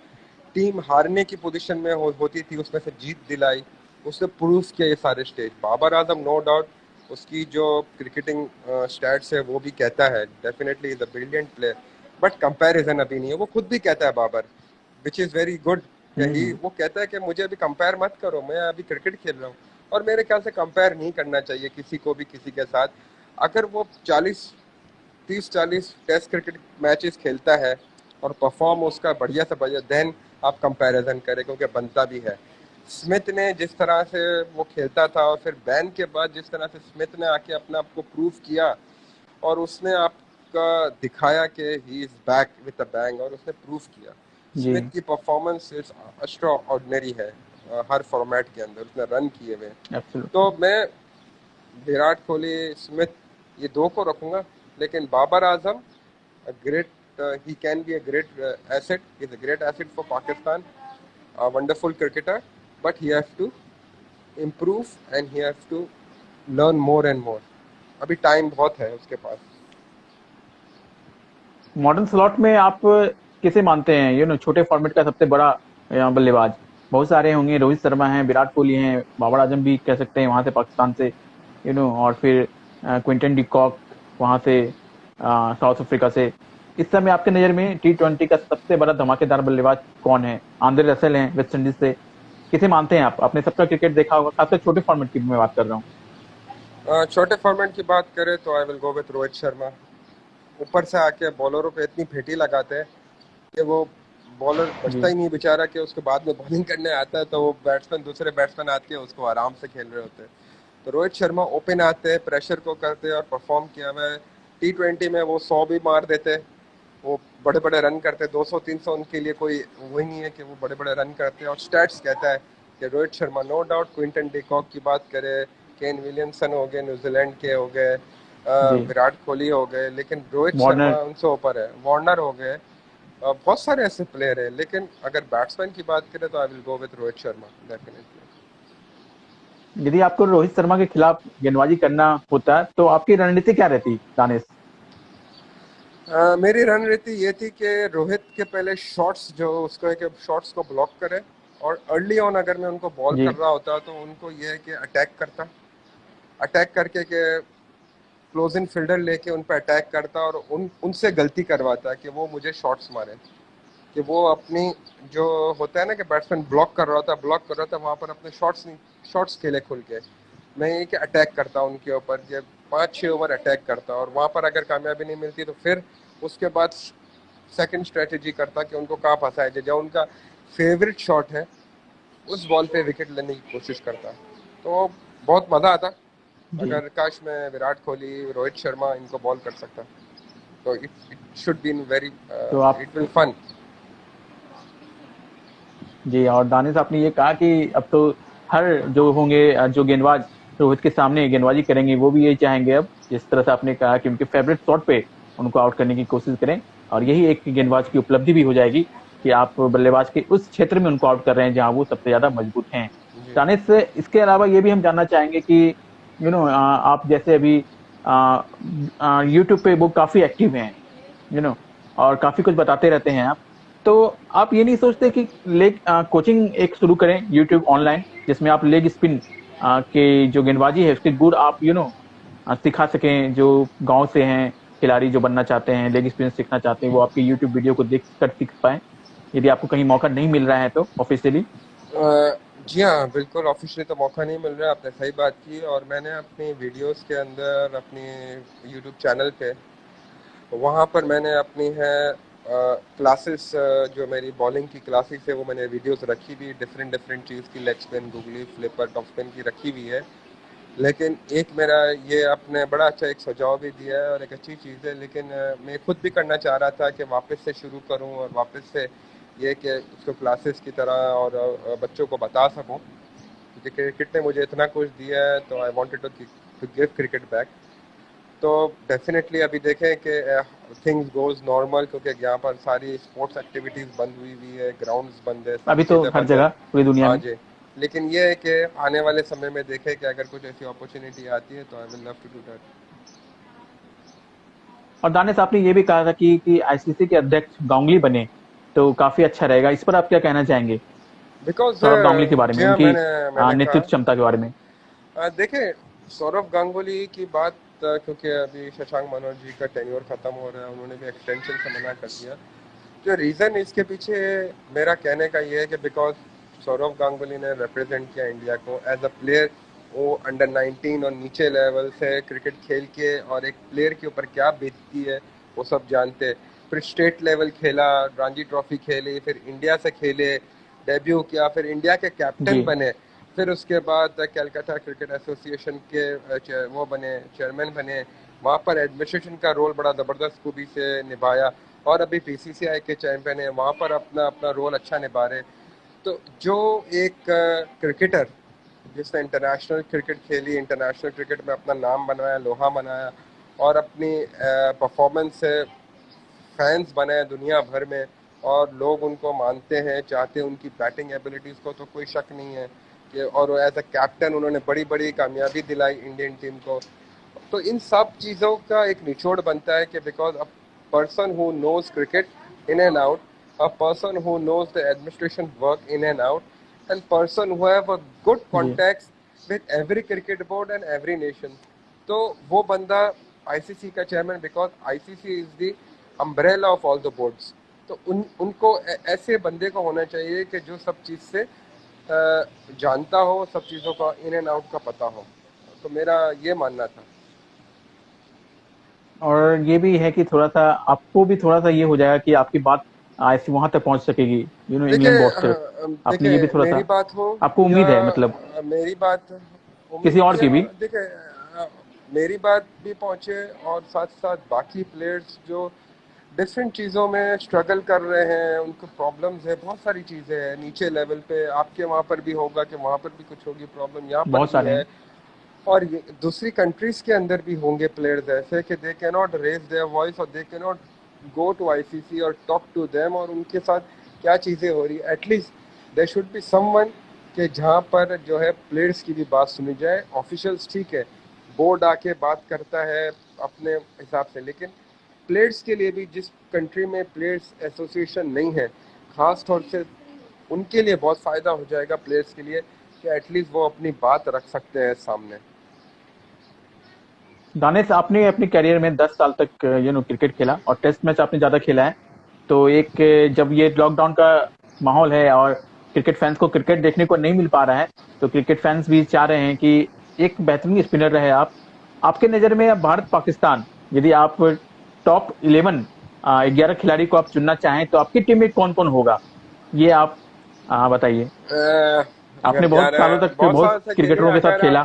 टीम हारने की पोजीशन में होती थी, उसमें से जीत दिलाई, उसने प्रूव किया ये सारे stage. Babar Azam no doubt, उसकी जो क्रिकेटिंग स्टैट्स है वो भी कहता है definitely is a brilliant player, but comparison अभी नहीं है। वो खुद भी कहता है Babar, which is very good. He hmm. वो कहता है कि मुझे अभी कंपेयर मत करो, मैं अभी क्रिकेट खेल रहा हूँ। और मेरे ख्याल से कंपेयर नहीं करना चाहिए किसी को भी किसी के साथ। अगर वो 40 30 40 टेस्ट क्रिकेट मैचेस खेलता है और परफॉर्म उसका बढ़िया से बढ़िया, देन आप कंपैरिजन करें, क्योंकि बनता भी है। स्मिथ ने जिस तरह से वो खेलता था और फिर बैन के बाद जिस तरह से स्मिथ ने आके अपने आप को प्रूव किया और उसने आपका दिखाया कि he is back with a bang, और उसने प्रूव किया। जी स्मिथ की परफॉर्मेंस इज एक्स्ट्रा ऑर्डिनरी है। हर फॉर्मेट के अंदर उसने रन किए हुए हैं। एब्सोल्युटली। तो मैं विराट कोहली, स्मिथ, ये दो को रखूंगा। लेकिन Babar Azam great, he can be a great asset. He's a great asset for Pakistan. A wonderful cricketer, but he has to improve and he has to learn more and more. अभी टाइम बहुत है उसके पास। मॉडर्न स्लॉट में आप किसे मानते हैं, छोटे फॉर्मेट का सबसे बड़ा बल्लेबाज? बहुत सारे होंगे, रोहित शर्मा हैं, विराट कोहली हैं, बाबर आजम भी कह सकते हैं वहां से पाकिस्तान से, और फिर क्विंटन डिकॉक वहां से, साउथ अफ्रीका से। इस समय आपके नजर में T20 का सबसे बड़ा धमाकेदार बल्लेबाज कौन है? आंद्रे रसेल हैं वेस्ट इंडीज से। किसे मानते हैं आप? आपने सबका क्रिकेट देखा होगा, खासकर छोटे फॉर्मेट की मैं बात कर रहा हूँ। छोटे फॉर्मेट की बात करें तो I will go with Rohit Sharma. ऊपर से आके बॉलरों पे इतनी फेटी लगाते हैं कि वो बॉलर जी। बचता ही नहीं बेचारा, कि उसके बाद में बॉलिंग करने आता है तो वो बैट्समैन, दूसरे बैट्समैन आते हैं उसको आराम से खेल रहे होते हैं। तो रोहित शर्मा ओपन आते हैं, प्रेशर को करते हैं और परफॉर्म किया हुआ है। T20 में वो 100 भी मार देते हैं, वो बड़े बड़े रन करते हैं। 200-300 उनके लिए कोई वही नहीं है कि वो बड़े बड़े रन करते हैं। और स्टैट्स कहता है कि Rohit Sharma no doubt. Quinton de Kock की बात करें, केन विलियमसन हो गए, न्यूजीलैंड के हो गए, जी। विराट कोहली हो गए, लेकिन रोहित शर्मा वार्नर। उनसे ऊपर है। वार्नर हो गए, बहुत सारे ऐसे प्लेयर हैं। लेकिन अगर बैट्समैन की बात करें तो I will go with Rohit Sharma definitely. यदि आपको रोहित शर्मा के खिलाफ गेंदबाजी करना होता तो आपकी रणनीति क्या रहती, दानिश? मेरी रणनीति ये थी कि रोहित के पहले शॉट्स जो उसको है कि शॉट्स को ब्लॉक करे, और अर्ली ऑन अगर मैं उनको बॉल जी। कर रहा होता तो उनको ये है कि अटैक करता, अटैक करके के क्लोज इन फील्डर लेके उन पर अटैक करता और उनसे गलती करवाता कि वो मुझे शॉट्स मारे। कि वो अपनी जो होता है ना कि बैट्समैन ब्लॉक कर रहा होता, ब्लॉक कर रहा था, वहाँ पर अपने शॉट्स नहीं, शॉट्स खेले खुल के। मैं ये कि अटैक करता उनके ऊपर, जब 5-6 ओवर अटैक करता और वहाँ पर अगर कामयाबी नहीं मिलती तो फिर उसके बाद सेकंड स्ट्रेटेजी करता कि उनको कहाँ फंसाया जाए, जो उनका फेवरेट शॉट है उस बॉल पे विकेट लेने की कोशिश करता। तो बहुत मज़ा आता जी। अगर काश मैं विराट कोहली, रोहित शर्मा इनको बॉल कर सकता। तो it it should be very, तो आप इट विल फन। जी, और दानिश आपने ये कहा कि अब तो हर जो होंगे, जो गेंदबाज रोहित के सामने गेंदबाजी करेंगे, वो भी यही चाहेंगे अब, जिस तरह से आपने कहा कि उनके फेवरेट शॉट पे उनको आउट करने की कोशिश करें। और यही एक गेंदबाज की उपलब्धि भी हो जाएगी कि आप बल्लेबाज के उस क्षेत्र में उनको आउट कर रहे हैं जहां वो सबसे ज्यादा मजबूत हैं। जी। दानिश, इसके अलावा ये भी हम जानना चाहेंगे कि आप जैसे अभी यूट्यूब पे वो काफी एक्टिव हैं, यू नो और काफी कुछ बताते रहते हैं आप। तो आप ये नहीं सोचते कि लेग कोचिंग एक शुरू करें यूट्यूब ऑनलाइन, जिसमें आप लेग स्पिन के जो गेंदबाजी है उसके गुर आप सिखा सकें? जो गांव से हैं खिलाड़ी, जो बनना चाहते हैं, लेग स्पिन सीखना चाहते हैं, वो आपके यूट्यूब वीडियो को देख कर सीख पाए, यदि आपको कहीं मौका नहीं मिल रहा है तो ऑफिशियली। जी हाँ, बिल्कुल ऑफिशियली तो मौका नहीं मिल रहा है, आपने सही बात की। और मैंने अपनी वीडियोस के अंदर अपनी यूट्यूब चैनल पे, वहाँ पर मैंने अपनी है क्लासेस, जो मेरी बॉलिंग की क्लासेस है वो मैंने वीडियोस रखी हुई, डिफरेंट डिफरेंट चीज़ की, leg spin, googly, flipper, top spin की रखी हुई है। लेकिन एक मेरा ये आपने बड़ा अच्छा एक सुझाव भी दिया है और एक अच्छी चीज़ है। लेकिन मैं खुद भी करना चाह रहा था कि वापस से शुरू करूं और वापस से ये कि उसको क्लासेस की तरह और बच्चों को बता सकूं, क्योंकि क्रिकेट ने मुझे इतना कुछ दिया है तो I wanted to give cricket back. तो डेफिनेटली अभी देखें कि थिंग्स गोज नॉर्मल, क्योंकि यहाँ पर सारी स्पोर्ट्स एक्टिविटीज़ बंद हुई है, ग्राउंड्स बंद है, सब अभी तो चीज़ें हर बंद है। जगह पूरी दुनिया हाँ में। जी। लेकिन ये है कि आने वाले समय में देखें कि अगर कुछ ऐसी अपॉर्चुनिटी आती है तो I will love to do that. और दानिश, आपने ये भी कहा था कि आईसीसी के अध्यक्ष गांगुली बने तो काफी अच्छा रहेगा। इस पर आप क्या कहना चाहेंगे, बिकॉज सौरभ गांगुली के बारे जी में, हाँ, उनकी मैंने मैंने नेतृत्व कहा, क्षमता के बारे में? देखें, सौरभ गांगुली की बात, क्योंकि अभी शशांक मनोहर जी का टेन्योर खत्म हो रहा है, उन्होंने भी एक्सटेंशन से मना कर दिया। जो रीज़न इसके पीछे मेरा कहने का ये है कि बिकॉज सौरभ गांगुली ने रिप्रेजेंट किया इंडिया को एज अ प्लेयर। वो अंडर 19 और नीचे लेवल से क्रिकेट खेल के, और एक प्लेयर के ऊपर क्या बीतती है वो सब जानते हैं। फिर स्टेट लेवल खेला, रणजी ट्रॉफी खेली, फिर इंडिया से खेले, डेब्यू किया, फिर इंडिया के कैप्टन जी। बने। फिर उसके बाद कलकत्ता क्रिकेट एसोसिएशन के वो बने, चेयरमैन बने। वहाँ पर एडमिनिस्ट्रेशन का रोल बड़ा ज़बरदस्त खूबी से निभाया। और अभी बीसीसीआई के चैंपियन है, वहाँ पर अपना अपना रोल अच्छा निभा रहे। तो जो एक क्रिकेटर जिसने इंटरनेशनल क्रिकेट खेली, इंटरनेशनल क्रिकेट में अपना नाम बनाया, लोहा बनाया, और अपनी परफॉर्मेंस से फैंस बने हैं दुनिया भर में, और लोग उनको मानते हैं, चाहते हैं उनकी बैटिंग एबिलिटीज़ को, तो कोई शक नहीं है कि, और एज अ कैप्टन उन्होंने बड़ी बड़ी कामयाबी दिलाई इंडियन टीम को। तो इन सब चीज़ों का एक निचोड़ बनता है कि because a person who knows cricket in and out, a person who knows the administration work in and out, and person who have a good जी contacts with every cricket board and every nation, तो वो बंदा आईसीसी का chairman, because ICC is the umbrella of all the boards. तो उनको ऐसे बंदे को होना चाहिए कि जो सब चीज़ से जानता हो, सब चीज़ों का इन एंड आउट का पता हो। तो मेरा ये मानना था। और ये भी है कि थोड़ा सा आपको भी थोड़ा सा ये हो जाएगा कि आपकी बात ऐसे वहां तक पहुंच सकेगी, देखिए, इंग्लैंड बोर्ड तक। आपने ये भी थोड़ा मेरी सा, बात हो आपको या उम्मीद है मतलब मेरी बात किसी उम्मीद और की या भी। देखिए, मेरी बात भी पहुंचे, और साथ साथ बाकी प्लेयर्स जो डिफरेंट चीज़ों में स्ट्रगल कर रहे हैं, उनको प्रॉब्लम्स है, बहुत सारी चीज़ें हैं नीचे लेवल पे, आपके वहाँ पर भी होगा कि वहाँ पर भी कुछ होगी प्रॉब्लम, यहाँ पर बहुत भी सारे है। हैं। और दूसरी कंट्रीज के अंदर भी होंगे प्लेयर्स ऐसे कि they can not raise their voice, और they can not go to ICC और टॉक टू देम, और उनके साथ क्या चीज़ें हो रही है। At least there should be someone कि जहाँ पर जो है प्लेयर्स की भी बात सुनी जाए। ऑफिशियल्स ठीक है, बोर्ड आके बात करता है अपने हिसाब से, लेकिन प्लेयर्स के लिए भी, जिस कंट्री में प्लेयर्स एसोसिएशन नहीं है, खास तौर से उनके लिए बहुत फ़ायदा हो जाएगा प्लेयर्स के लिए, कि एटलीस्ट वो अपनी बात रख सकते हैं सामने। दानिश, आपने अपने करियर में 10 साल तक क्रिकेट खेला और टेस्ट मैच आपने ज्यादा खेला है। तो एक जब ये लॉकडाउन का माहौल है और क्रिकेट फैंस को क्रिकेट देखने को नहीं मिल पा रहा है, तो क्रिकेट फैंस भी चाह रहे हैं कि एक बेहतरीन स्पिनर रहे आप। आपके नजर में अब भारत पाकिस्तान, यदि आप टॉप 11 11 खिलाड़ी को आप चुनना चाहें तो आपकी टीम में कौन कौन होगा, ये आप बताइए। अगर आपने बहुत सालों तक बहुत बहुत साल से खेले, क्रिकेटरों के साथ खेला,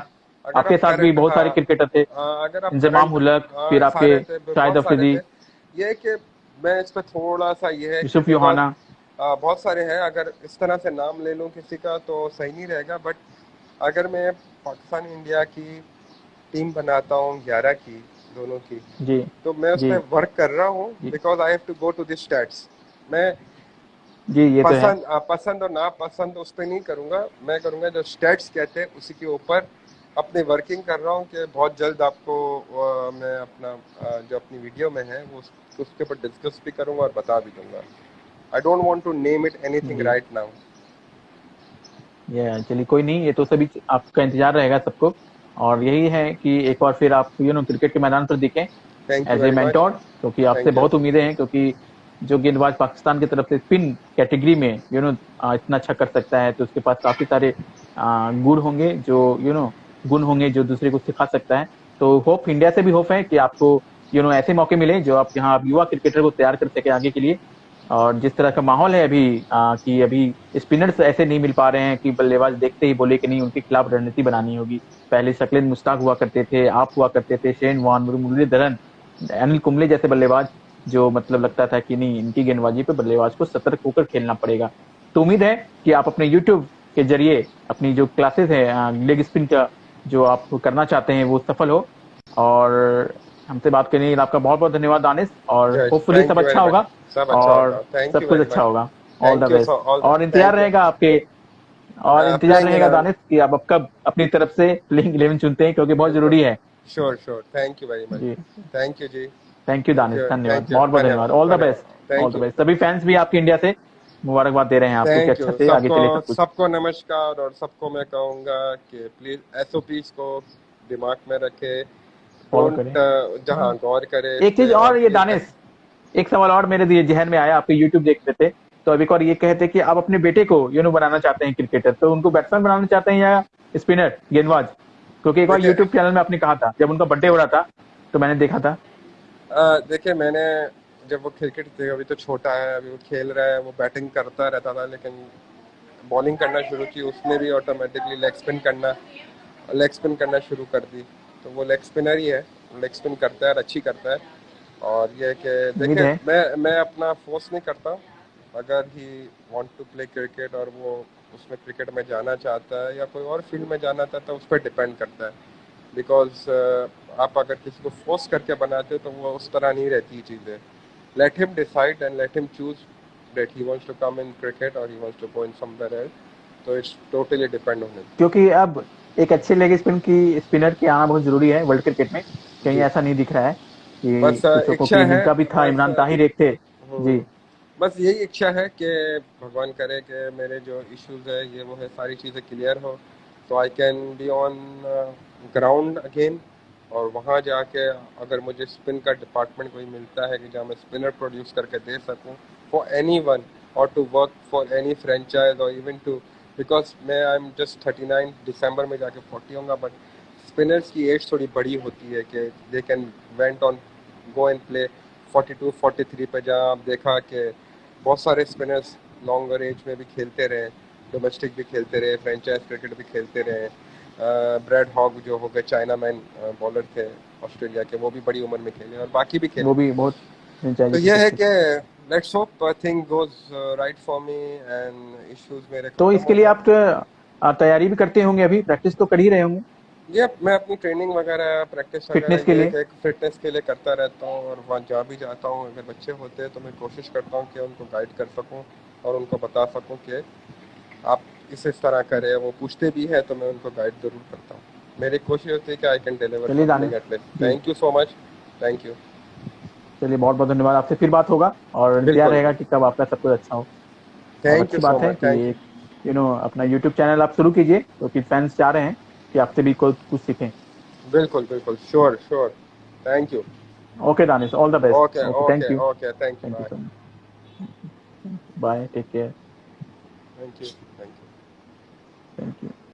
अगर आपके आप साथ भी करंट, बहुत हाँ, सारे क्रिकेटर थे, अगर आप इंजमाम करंट, उलक, हाँ, फिर आपके सारे थे, शाहिद बहुत सारे अफरीदी, थे। ये है कि मैं इस पर थोड़ा सा ये है कि यूसुफ बिकॉज यूहाना। बहुत सारे हैं, अगर इस तरह से नाम ले लूँ किसी का तो सही नहीं रहेगा, बट अगर मैं पाकिस्तान इंडिया की टीम बनाता हूँ 11 की, दोनों की, जी तो मैं उस जी पर वर्क कर रहा हूँ, जी because I have to go to this stats. मैं जी, ये तो है। पसंद और नापसंद उस पर नहीं करूँगा, मैं करूँगा जो स्टैट्स कहते हैं उसी के ऊपर अपनी वर्किंग कर रहा हूँ, कि बहुत जल्द आपको मैं अपना जो अपनी वीडियो में है वो उसके ऊपर डिस्कस भी करूँगा और बता भी दूंगा। I don't want to name it anything जी, राइट नाउ। ये चलिए कोई नहीं, ये तो सभी आपका इंतजार रहेगा सबको। और यही है कि एक बार फिर आप क्रिकेट के मैदान पर दिखें thank you as a very much. Mentor, क्योंकि आपसे थैंक यू। बहुत उम्मीदें हैं। क्योंकि जो गेंदबाज पाकिस्तान की तरफ से स्पिन कैटेगरी में इतना अच्छा कर सकता है, तो उसके पास काफी सारे गुण होंगे जो गुण होंगे जो दूसरे को सिखा सकता है। तो होप, इंडिया से भी होप है कि आपको ऐसे मौके मिले जो आप यहाँ आप युवा क्रिकेटर को तैयार कर सके आगे के लिए। और जिस तरह का माहौल है अभी, कि अभी स्पिनर्स ऐसे नहीं मिल पा रहे हैं कि बल्लेबाज देखते ही बोले कि नहीं, उनके खिलाफ रणनीति बनानी होगी। पहले शकील मुश्ताक हुआ करते थे, आप हुआ करते थे, शेन वॉर्न, मुरलीधरन, अनिल कुंबले जैसे बल्लेबाज, जो मतलब लगता था कि नहीं, इनकी गेंदबाजी पे बल्लेबाज को सतर्क होकर खेलना पड़ेगा। तो उम्मीद है कि आप अपने यूट्यूब के जरिए अपनी जो क्लासेस है लेग स्पिन का, जो आप करना चाहते हैं वो सफल हो। और हमसे बात करने के लिए आपका बहुत बहुत धन्यवाद दानिश, और जय, होपफुली थैंक सब यू वेरी अच्छा मच। होगा सब अच्छा और होगा, थैंक सब यू कुछ वेरी अच्छा मच। होगा। All the thank you best. So all, और इंतजार थैंक यू। रहेगा आपके, और इंतजार प्लेइंग रहेगा दानिश कि आप अब कब अपनी तरफ से प्लेइंग 11 चुनते हैं, क्योंकि बहुत जरूरी है। Sure sure, thank you very much. जी, थैंक यू जी। Thank you thank Danish, you, धन्यवाद, थैंक यू, बहुत बहुत धन्यवाद। धन्यवाद, ऑल द धन्यवाद। Best. All thank the you. Best, सभी फैंस भी आपकी इंडिया से मुबारकबाद दे रहे हैं आपको कि थैंक अच्छा यू से आगे सबको, चले सब कुछ। सबको नमस्कार, और सबको मैं कहूँगा कि प्लीज़ एसओपीज को दिमाग में रखे, फॉलो डोंट करें। जहाँ जी, गौर करे इस एक चीज पे, और और ये प्लीज़। दानिश, एक सवाल और मेरे दिए जहन में आया, आपके यूट्यूब देख रहे थे तो अभी एक और ये कहते कि आप अपने बेटे को बनाना चाहते हैं क्रिकेटर, तो उनको बैट्समैन बनाना चाहते हैं या स्पिनर, गेंदबाज? क्योंकि एक बार देखिए, यूट्यूब चैनल में आपने कहा था, जब उनका बर्थडे हो रहा था तो मैंने देखा था। देखिए, मैंने जब वो क्रिकेट थे, अभी तो छोटा है, अभी वो खेल रहा है, वो बैटिंग करता रहता था, लेकिन बॉलिंग करना शुरू की उसने भी, ऑटोमेटिकली लेग स्पिन करना शुरू कर दी। तो वो लेग स्पिनर ही है, लेग स्पिन करता है और अच्छी करता है। और ये है कि उम्मीद देखिए, है। मैं अपना फोर्स नहीं करता, अगर he want to play cricket और वो उसमें क्रिकेट में जाना चाहता है या कोई और फील्ड में जाना चाहता है, उस पर डिपेंड करता है। बिकॉज आप अगर किसी को फोर्स करके बनाते हो तो वो उस तरह नहीं रहती चीज़ें। Let him decide and let him choose that he wants to come in cricket और he wants to go in somewhere else. तो it's totally depend on him. क्योंकि अब एक अच्छे लेग स्पिनर की आना बहुत जरूरी है वर्ल्ड क्रिकेट में। कहीं जी, ऐसा नहीं दिख रहा है कि बस कुछ को इच्छा कि है। जिनका भी था, बस इमरान ताहिर एक थे। जी। बस यही इच्छा है कि भगवान करे कि मेरे जो इश्यूज है ये वो है सारी चीज़ें क्लियर हो, तो I can be on ground again. और वहाँ जाके अगर मुझे स्पिन का डिपार्टमेंट कोई मिलता है कि जहाँ मैं स्पिनर प्रोड्यूस करके दे सकूँ फॉर एनी वन, और to work for any franchise और इवन टू, बिकॉज मैं आई एम जस्ट 39, दिसंबर में जाके 40 होगा। बट स्पिनर्स की एज थोड़ी बड़ी होती है कि they can went on go and play 42 43 पे, जहाँ आप देखा कि बहुत सारे स्पिनर्स लॉन्गर एज में भी खेलते रहे, डोमेस्टिक भी खेलते रहे, फ्रेंचाइज क्रिकेट भी खेलते रहे। ब्रैड हॉग जो हो गए चाइना मैन बॉलर थे ऑस्ट्रेलिया के, वो भी बड़ी उम्र में खेले और बाकी भी खेले। वो भी बहुत तो फ्रेंचाइजी यह क्रिकेट है थे। कि let's hope thing goes right for me and issues मेरे तो खत्म इसके हो लिए जाए। आप तैयारी भी करते होंगे, अभी प्रैक्टिस तो कर ही रहे होंगे ये मैं अपनी ट्रेनिंग वगैरह प्रैक्टिस फिटनेस वगैरह के ये लिए। एक फिटनेस के लिए करता रहता हूँ, और वहाँ जहाँ भी जाता हूँ अगर बच्चे होते हैं तो मैं कोशिश करता हूँ कि उनको गाइड कर सकूँ और उनको बता सकूँ कि आप इस तरह करें। वो पूछते भी हैं तो मैं उनको गाइड ज़रूर करता हूँ। मेरी कोशिश होती है कि आई कैन डिलीवर चलिए समथिंग दानिश एटलीस्ट। जी, thank you so much. Thank you. चलिए बहुत बहुत धन्यवाद। आपसे फिर बात होगा और इंतजार बिल्कुल रहेगा बिल्कुल। कि कब आपका सब कुछ अच्छा हो। और थैंक यू अच्छी सो बात है मच। कि थैंक यू। एक अपना यूट्यूब चैनल आप शुरू कीजिए, क्योंकि फैंस चाह रहे हैं कि आपसे भी कुछ सीखें। बिल्कुल बिल्कुल, sure sure. Thank you. Okay Danish, all the best. Okay okay, thank okay you. Okay, thank you, thank you bye. So much. Bye, take care. Thank you. Thank you. Thank you.